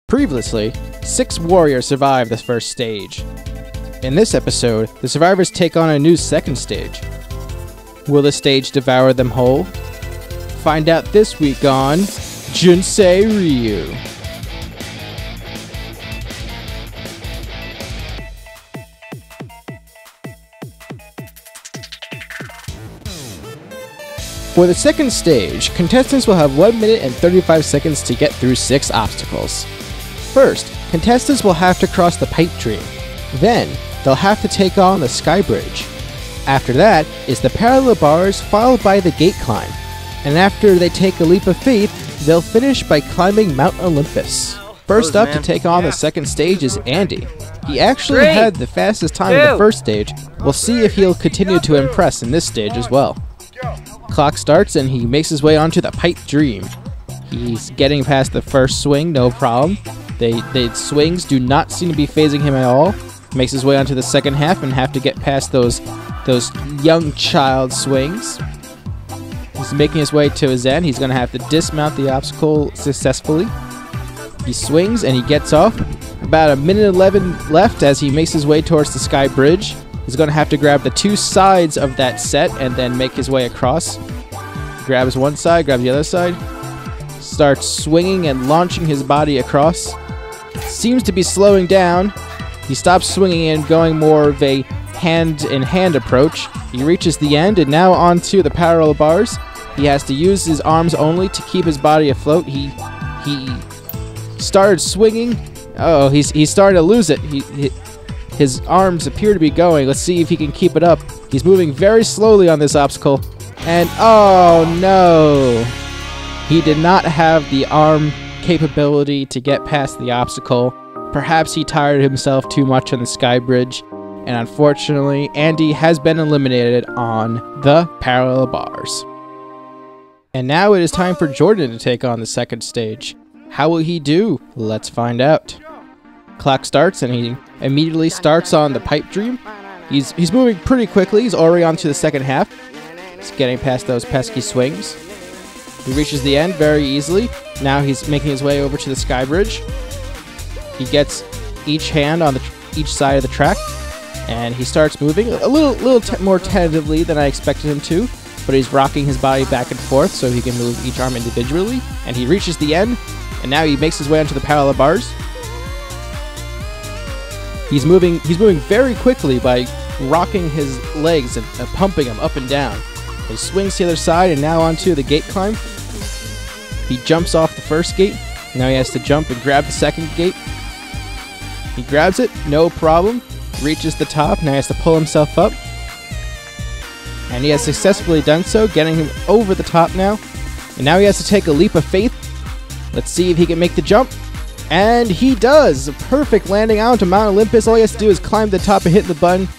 Previously, 6 warriors survived the first stage. In this episode, the survivors take on a new second stage. Will the stage devour them whole? Find out this week on Junsei Ryou. For the second stage, contestants will have 1 minute and 35 seconds to get through 6 obstacles. First, contestants will have to cross the pipe dream. Then, they'll have to take on the sky bridge. After that is the parallel bars, followed by the gate climb. And after they take a leap of faith, they'll finish by climbing Mount Olympus. First up to take on the second stage is Andy. He actually had the fastest time in the first stage. We'll see if he'll continue to impress in this stage as well. Clock starts and he makes his way onto the pipe dream. He's getting past the first swing, no problem. The swings do not seem to be phasing him at all. Makes his way onto the second half and have to get past those young child swings. He's making his way to his end. He's going to have to dismount the obstacle successfully. He swings and he gets off. About 1:11 left as he makes his way towards the sky bridge. He's going to have to grab the 2 sides of that set and then make his way across. Grabs one side, grabs the other side. Starts swinging and launching his body across. Seems to be slowing down. He stops swinging and going more of a hand-in-hand approach. He reaches the end and now onto the parallel bars. He has to use his arms only to keep his body afloat. He started swinging. Oh, he's starting to lose it. His arms appear to be going. Let's see if he can keep it up. He's moving very slowly on this obstacle. And oh no! He did not have the arm capability to get past the obstacle. Perhaps he tired himself too much on the sky bridge. And unfortunately, Andy has been eliminated on the parallel bars. And now it is time for Jordan to take on the second stage. How will he do? Let's find out. Clock starts and he immediately starts on the pipe dream. He's moving pretty quickly. He's already onto the second half. He's getting past those pesky swings. He reaches the end very easily. Now he's making his way over to the sky bridge. He gets each hand on each side of the track, and he starts moving a little more tentatively than I expected him to, but he's rocking his body back and forth so he can move each arm individually. And he reaches the end, and now he makes his way onto the parallel bars. He's moving very quickly by rocking his legs and pumping them up and down. He swings to the other side and now onto the gate climb. He jumps off the first gate. Now he has to jump and grab the second gate. He grabs it, no problem. Reaches the top. Now he has to pull himself up. And he has successfully done so, getting him over the top now. And now he has to take a leap of faith. Let's see if he can make the jump. And he does! A perfect landing onto Mount Olympus. All he has to do is climb the top and hit the button.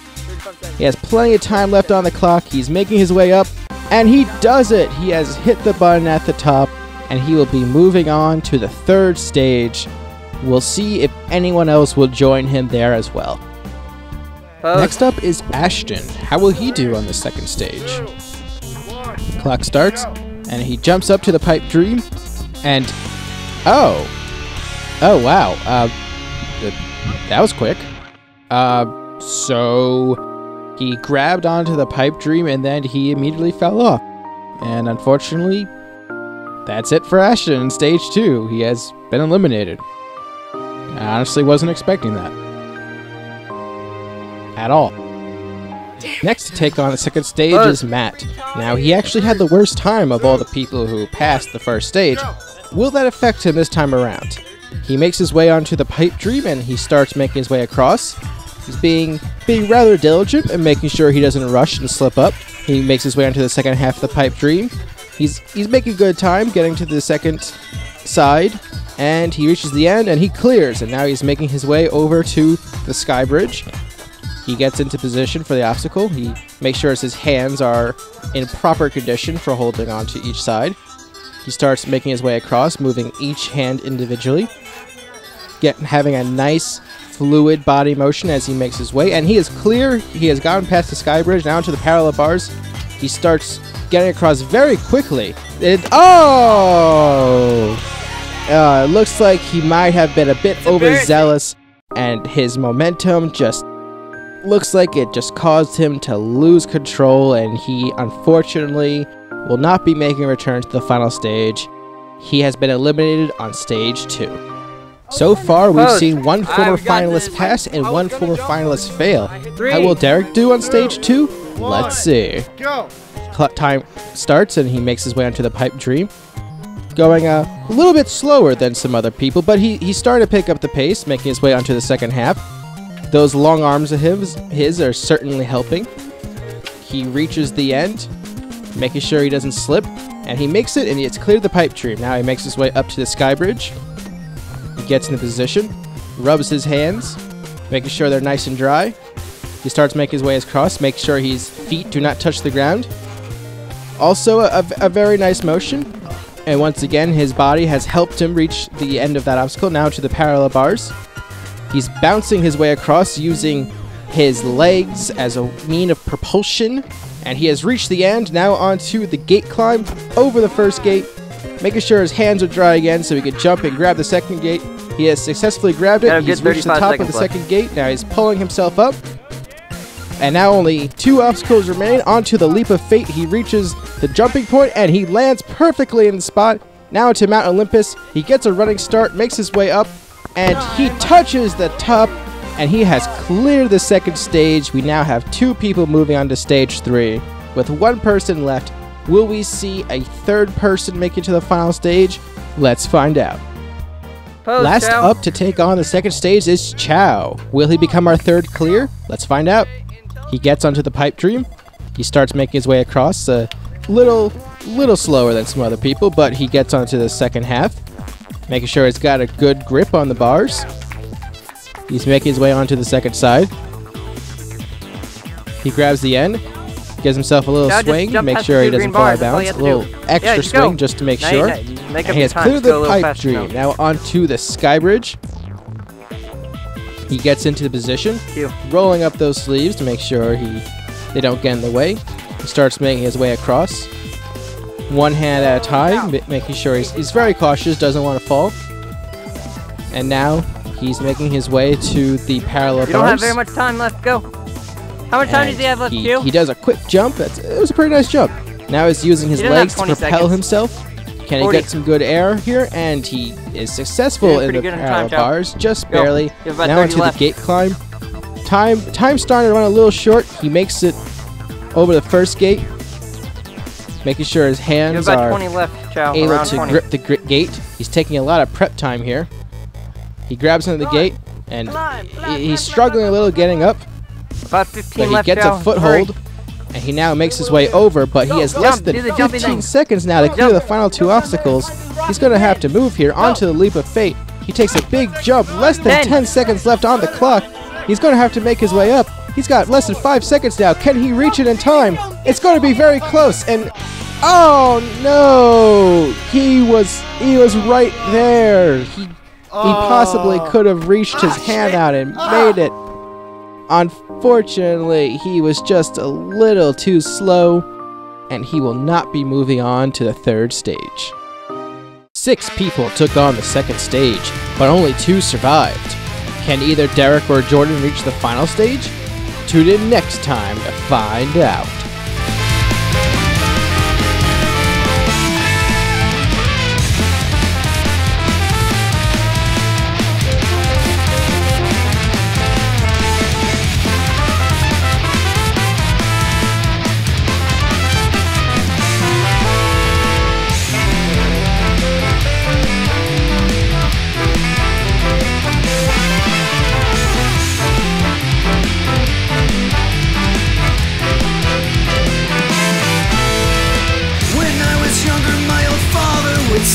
He has plenty of time left on the clock. He's making his way up. And he does it! He has hit the button at the top. And he will be moving on to the third stage. We'll see if anyone else will join him there as well. Next up is Ashton. How will he do on the second stage? Clock starts, and he jumps up to the pipe dream, and oh wow, that was quick. So he grabbed onto the pipe dream, and then he immediately fell off. And unfortunately, that's it for Ashton in stage 2. He has been eliminated. I honestly wasn't expecting that. At all. Next to take on the second stage is Matt. Now, he actually had the worst time of all the people who passed the first stage. Will that affect him this time around? He makes his way onto the pipe dream and he starts making his way across. He's being rather diligent and making sure he doesn't rush and slip up. He makes his way onto the second half of the pipe dream. He's making good time getting to the second side, and he reaches the end and he clears, and now he's making his way over to the sky bridge. He gets into position for the obstacle. He makes sure his hands are in proper condition for holding on to each side. He starts making his way across, moving each hand individually, having a nice fluid body motion as he makes his way, and he is clear. He has gotten past the sky bridge, now into the parallel bars. He starts getting across very quickly. Oh! looks like he might have been a bit overzealous, and his momentum just looks like it just caused him to lose control, and he unfortunately will not be making a return to the final stage. He has been eliminated on stage 2. So far, we've seen one former finalist pass and one former finalist fail. How will Derek do on stage 2? Let's see. Time starts, and he makes his way onto the pipe dream. Going a little bit slower than some other people, but he started to pick up the pace, making his way onto the second half. Those long arms of his are certainly helping. He reaches the end, making sure he doesn't slip, and he makes it, and it's cleared the pipe dream. Now he makes his way up to the sky bridge. He gets into position, rubs his hands, making sure they're nice and dry. He starts making his way across, make sure his feet do not touch the ground. Also a very nice motion. And once again, his body has helped him reach the end of that obstacle, now to the parallel bars. He's bouncing his way across using his legs as a mean of propulsion. And he has reached the end, now onto the gate climb over the first gate, making sure his hands are dry again so he can jump and grab the second gate. He has successfully grabbed it. He's reached the top of the second gate. Now he's pulling himself up. And now only 2 obstacles remain. Onto the leap of fate. He reaches the jumping point and he lands perfectly in the spot. Now to Mount Olympus. He gets a running start, makes his way up, and he touches the top, and he has cleared the second stage. We now have 2 people moving on to stage 3. With 1 person left, will we see a 3rd person make it to the final stage? Let's find out. Last up to take on the second stage is Chow. Will he become our 3rd clear? Let's find out. He gets onto the pipe dream. He starts making his way across, a little slower than some other people, but he gets onto the second half, making sure he's got a good grip on the bars. He's making his way onto the second side. He grabs the end, gives himself a little swing, make sure he doesn't fall out of bounds. A little extra swing just to make sure. And he has cleared the pipe dream. Now onto the sky bridge. He gets into the position, rolling up those sleeves to make sure they don't get in the way. He starts making his way across, 1 hand at a time, making sure he's very cautious, doesn't want to fall. And now he's making his way to the parallel bars. You don't have very much time left. Go. How much time does he have left, Q? He does a quick jump. It was a pretty nice jump. Now he's using his legs to propel himself. Can he get some good air here? And he is successful in the parallel bars, just barely. Now into the gate climb. Time starting to run a little short. He makes it over the first gate, making sure his hands are able to grip the gate. He's taking a lot of prep time here. He grabs onto the gate, and he's struggling a little getting up. About 15 but he gets a foothold, and he now makes his way over, but he has less than 15 seconds now to clear the final 2 obstacles. He's going to have to move here onto the leap of fate. He takes a big jump, less than 10 seconds left on the clock. He's going to have to make his way up. He's got less than 5 seconds now. Can he reach it in time? It's going to be very close, and oh no! He was right there. He possibly could have reached his hand out and made it. Unfortunately, he was just a little too slow, and he will not be moving on to the 3rd stage. 6 people took on the 2nd stage, but only 2 survived. Can either Derek or Jordan reach the final stage? Tune in next time to find out.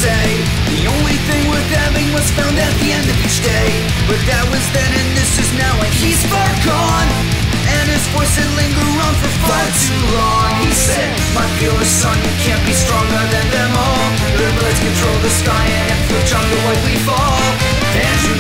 The only thing worth having was found at the end of each day. But that was then and this is now, and he's far gone. And his voice had lingered on for far too long. He said, my fearless son, you can't be stronger than them all. Their blades control the sky and if you jump, you'll likely fall. And you